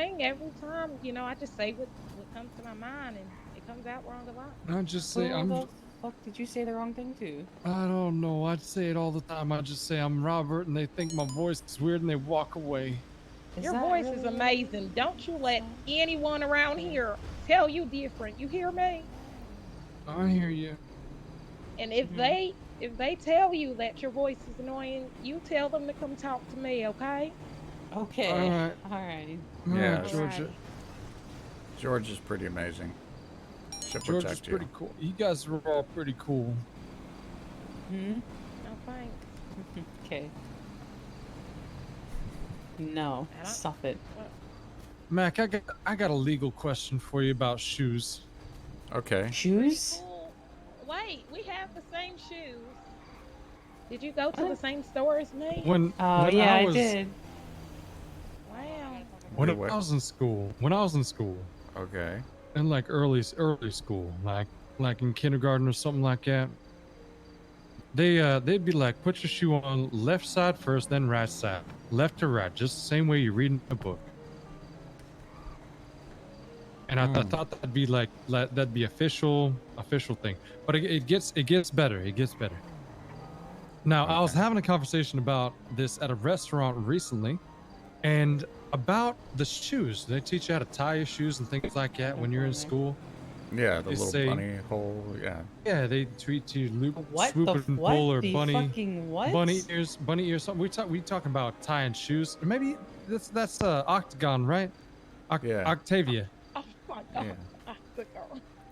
thing every time. I just say what comes to my mind, and it comes out wrong a lot. I just say Who the fuck did you say the wrong thing to? I don't know. I say it all the time. I just say I'm Robert, and they think my voice is weird, and they walk away. Is Your that voice is really amazing. Don't you let so? anyone around Okay. here tell you different. You hear me? I hear you. And if Mhm. they tell you that your voice is annoying, you tell them to come talk to me, okay? All Okay. right, All right. all right, All Yes, Georgia. righty. George is pretty amazing. She'll Georgia's protect you. pretty cool. You guys are all pretty cool. Hmm. No thanks. Okay. No. I don't. Stop it. Well, Mac, I got a legal question for you about shoes. Okay. pretty Shoes? cool. Wait, we have the same shoes. Did you go to the What? same store as me? Oh When yeah, I I was did. Wow. when Wait, I what? was in school, Okay. in like early school, like in kindergarten or something like that, they'd be like, put your shoe on left side first, then right side, left to right, just the same way you read in a book. And I Hmm. thought that'd be that'd be official thing, but it gets better. It gets better. Now I was Okay. having a conversation about this at a restaurant recently, and about the shoes. They teach you how to tie your shoes and things like that when you're in school. Yeah, the They little say, bunny hole. Yeah. yeah, they treat you loop, What swoop the and what pull or the fucking bunny what? ears, bunny ears. Something we talking about tying shoes. Or maybe that's Octagon, right? Yeah. Octavia. Oh my Yeah. god. I took her.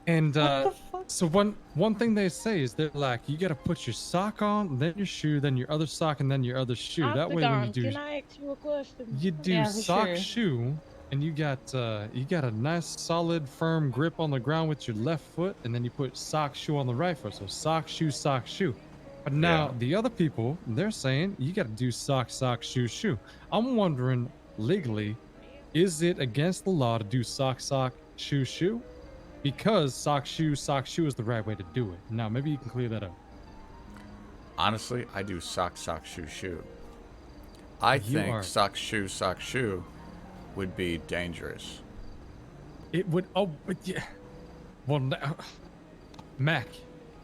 And What the fuck? so one thing they say is they're like, you got to put your sock on, then your shoe, then your other sock, and then your other shoe. That way, when Octagon, can I ask you a question? you do Yeah, for sock sure. shoe, and you got a nice solid firm grip on the ground with your left foot, and then you put sock shoe on the right foot. So sock shoe, sock shoe. But now Yeah. the other people, they're saying you got to do sock shoe shoe. I'm wondering legally, is it against the law to do sock shoe shoe? Because sock shoe is the right way to do it. Now maybe you can clear that up. Honestly, I do sock, shoe, shoe. I You think are. sock, shoe would be dangerous. It would. Oh, but yeah. Well, now, Mac,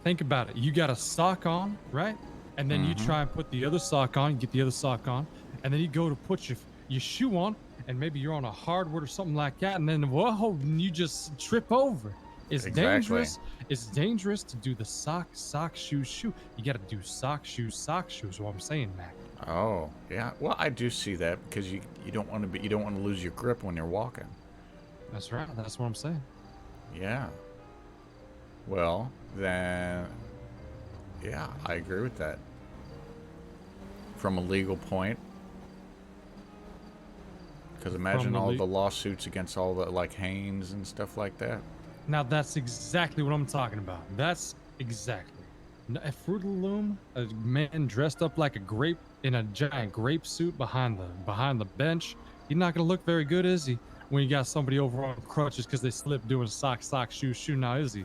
think about it. You got a sock on, right? And then you Mm-hmm. try and put the other sock on. You get the other sock on, and then you go to put your shoe on, and maybe you're on a hardwood or something like that, and then whoa, and you just trip over. It's Exactly. dangerous. It's dangerous to do the sock shoe shoe. You got to do sock shoe is what I'm saying, Mac. Oh, yeah. Well, I do see that because you don't want to lose your grip when you're walking. That's right. That's what I'm saying. Yeah. Well, then, yeah, I agree with that. From a legal point, because imagine all the lawsuits against all the like Hanes and stuff like that. Now that's exactly what I'm talking about. That's exactly. A Fruit of the Loom, a man dressed up like a grape in a giant grape suit behind the bench. He's not gonna look very good, is he? When you got somebody over on crutches because they slipped doing sock shoe shoe. Now is he?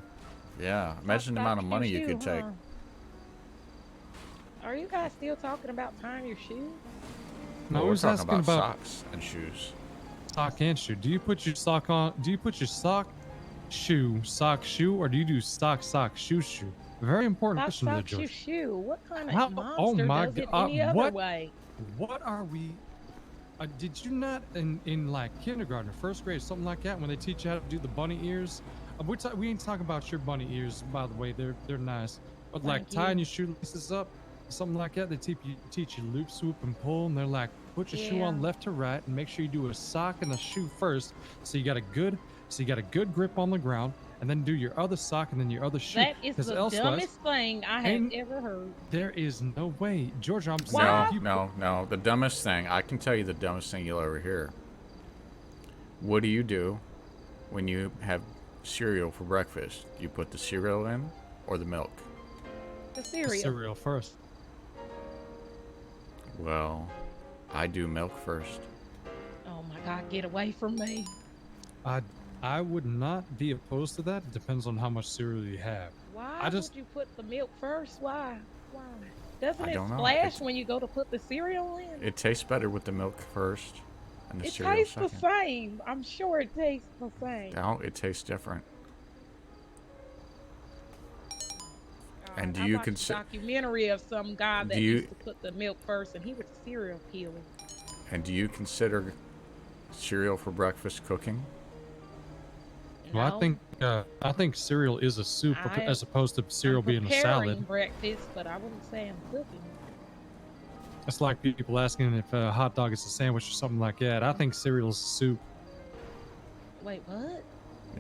Yeah. Imagine the amount of money you could take. Are you guys still talking about tying your shoes? No, Well, I we're was talking asking about socks and shoes. sock and shoe. Do you put your sock on? Do you put your sock shoe, or do you do sock shoe shoe? Very important question there, Sock, shoe, George. shoe. What kind of How? Oh monster my does it God! any other What? way? What are we? Did you not in like kindergarten or first grade, something like that, when they teach you how to do the bunny ears? We ain't talking about your bunny ears, by the way. They're nice, but like Thank tying you. your shoelaces up, something like that. They teach you loop, swoop, and pull, and they're like, put your shoe on Yeah. left to right, and make sure you do a sock and a shoe first, so you got a good grip on the ground, and then do your other sock and then your other shoe. That is 'Cause the elsewise, dumbest thing I have ain't- ever heard. there is no way, George. I'm saying Why? if you No. The dumbest thing, I can tell you the dumbest thing you'll ever hear. What do you do when you have cereal for breakfast? Do you put the cereal in or the milk? The put the cereal. cereal first. Well, I do milk first. Oh my God, get away from me. I would not be opposed to that. It depends on how much cereal you have. Why just- would you put the milk first? Why? Doesn't I it don't know. splash when you go to put the cereal in? It tastes better with the milk first, and the It cereal tastes the second. same. I'm sure it tastes the same. No, it tastes different. And do I you watched a consider? documentary of some guy Do that you used to put the milk first, and he was a serial killer. and do you consider cereal for breakfast cooking? Well, No, I think cereal is a soup I as opposed to I'm cereal being a preparing salad. breakfast, but I wouldn't say I'm cooking. It's like people asking if a hot dog is a sandwich or something like that. I think cereal is a soup. Wait, what? What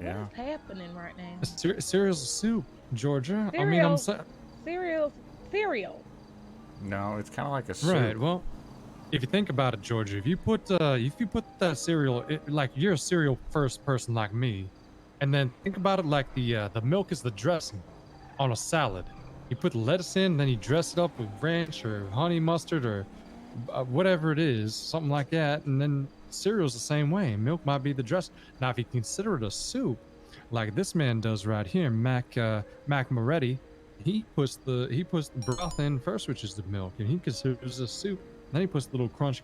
Yeah. is happening right now? Cereal's a soup, Georgia. I mean, Cereal, cereal, cereal. No, it's kind of like a soup. right. Well, if you think about it, Georgia, if you put that cereal, like you're a cereal first person like me, and then think about it like the milk is the dressing on a salad. You put the lettuce in, then you dress it up with ranch or honey mustard or whatever it is, something like that, and then cereal's the same way. Milk might be the dress. Now, if you consider it a soup, like this man does right here, Mac Moretti, he puts the broth in first, which is the milk, and he considers it a soup. Then he puts little crunchy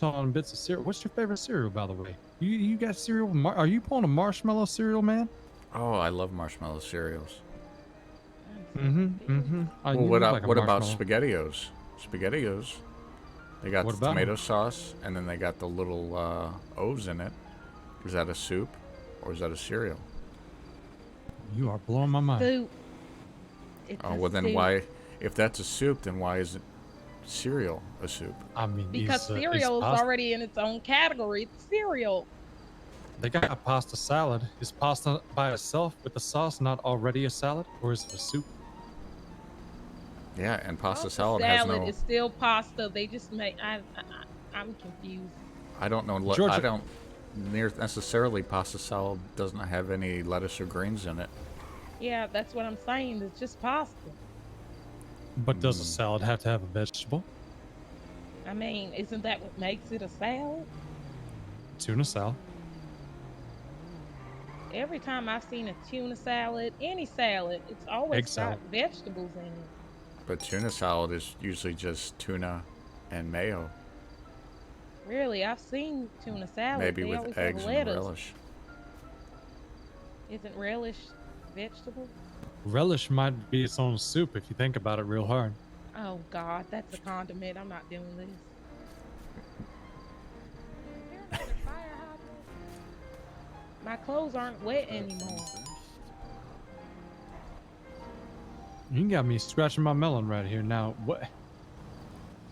crouton bits of cereal. What's your favorite cereal, by the way? You got cereal? Are you pulling a marshmallow cereal, man? Oh, I love marshmallow cereals. Well, What about SpaghettiOs? SpaghettiOs. They got What the about 'em? tomato sauce, and then they got the little O's in it. Is that a soup, or is that a cereal? You are blowing my mind. Soup. It's Oh, a well then soup. why? If that's a soup, then why isn't cereal a soup? I mean, Because cereal is already in its own category. It's cereal. They got a pasta salad. Is pasta by itself with the sauce not already a salad, or is it a soup? Yeah, and pasta Pasta salad has no. is still pasta. They just make. I'm confused. I don't know. Georgia- I don't necessarily. Pasta salad doesn't have any lettuce or greens in it. Yeah, that's what I'm saying. It's just pasta. But does a salad have to have a vegetable? I mean, isn't that what makes it a salad? Tuna salad. Every time I've seen a tuna salad, any salad, it's always Egg got salad. vegetables in it. But tuna salad is usually just tuna and mayo, Really, I've seen tuna salad. maybe They with always eggs have and lettuce. relish. Isn't relish vegetable? Relish might be its own soup if you think about it real hard. Oh God, that's a condiment. I'm not doing this. There's a fire hydrant. My clothes aren't wet anymore. You got me scratching my melon right here. Now, what?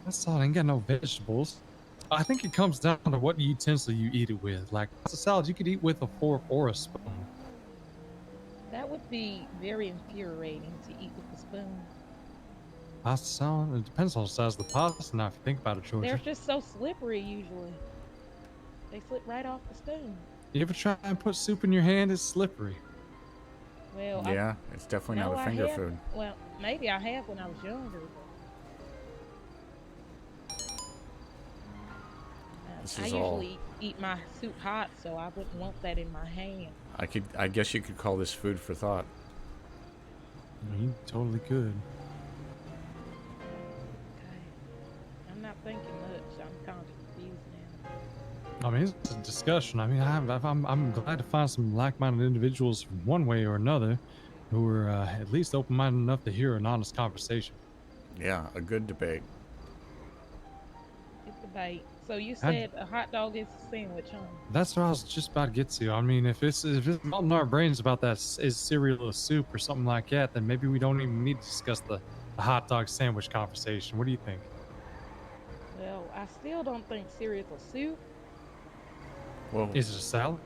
That salad ain't got no vegetables. I think it comes down to what utensil you eat it with. Like, pasta salad you could eat with a fork or a spoon. That would be very infuriating to eat with a spoon. Pasta salad, it depends on the size of the pasta. Now, if you think about it, Georgia. They're just so slippery usually. They slip right off the spoon. You ever try and put soup in your hand? It's slippery. Well, Yeah, it's definitely no, not a I finger have- food. Well, maybe I have when I was younger. This I is all- usually eat my soup hot, so I wouldn't want that in my hand. I guess you could call this food for thought. You totally could. Okay. I'm not thinking much. I'm kind of confused now. I mean, it's a discussion. I mean, I'm glad to find some like-minded individuals from one way or another who are at least open-minded enough to hear an honest conversation. Yeah, a good debate. It's debate. So you said a hot dog is a sandwich, huh? That's what I was just about to get to. I mean, if it's melting our brains about that is cereal a soup or something like that, then maybe we don't even need to discuss the hot dog sandwich conversation. What do you think? Well, I still don't think cereal's a soup. Well, Is it a salad?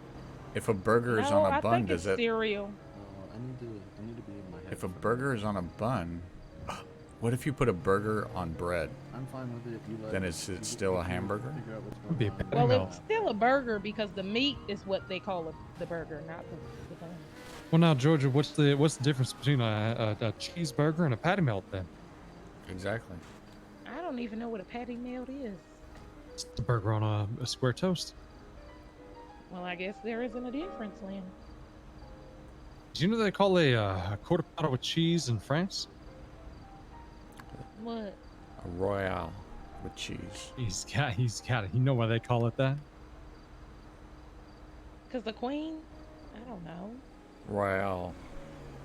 if a burger is No, on a I bun, think does it's it? cereal. I need to be in my head. If a for burger is on a bun, what if you put a burger on bread? I'm fine with it if you like. Then is it still a hamburger? Figure out what's Would be a going on. bad- Well, No. it's still a burger because the meat is what they call the burger, not the bun. Well, now, Georgia, what's the difference between a cheeseburger and a patty melt then? Exactly. I don't even know what a patty melt is. It's the burger on a square toast. Well, I guess there isn't a difference then. Do you know they call a quarter pounder with cheese in France? What? A royale with cheese. He's got it. You know why they call it that? Cause the queen? I don't know. Royale.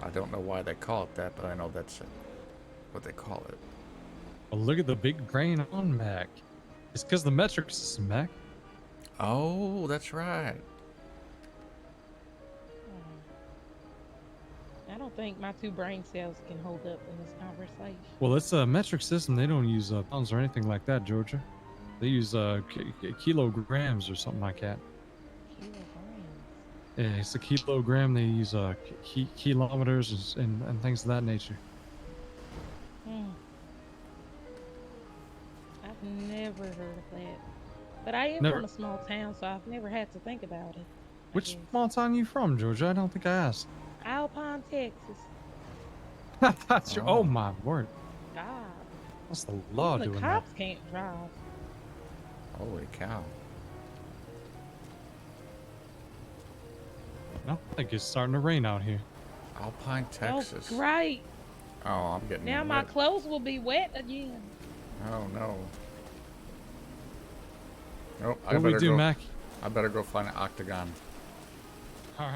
I don't know why they call it that, but I know that's what they call it. Oh, look at the big grain on Mac. It's because the metric system, Mac. Oh, that's right. I don't think my 2 brain cells can hold up in this conversation. Well, it's a metric system. They don't use pounds or anything like that, Georgia. They use kilograms or something like that. Kilograms. Yeah, it's a kilogram. They use kilometers and things of that nature. Hmm. I've never heard of that. But I am Never. from a small town, so I've never had to think about it. I Which guess. small town you from, Georgia? I don't think I asked. Alpine, Texas. That's your, oh my word. God. What's the law Even the doing that? cops can't drive. Holy cow. No, I think it's starting to rain out here. Alpine, Texas. Oh, great. Oh, I'm getting Now my wet. clothes will be wet again. Oh no. Nope, What do we do, Mac? I better go find an octagon. All right.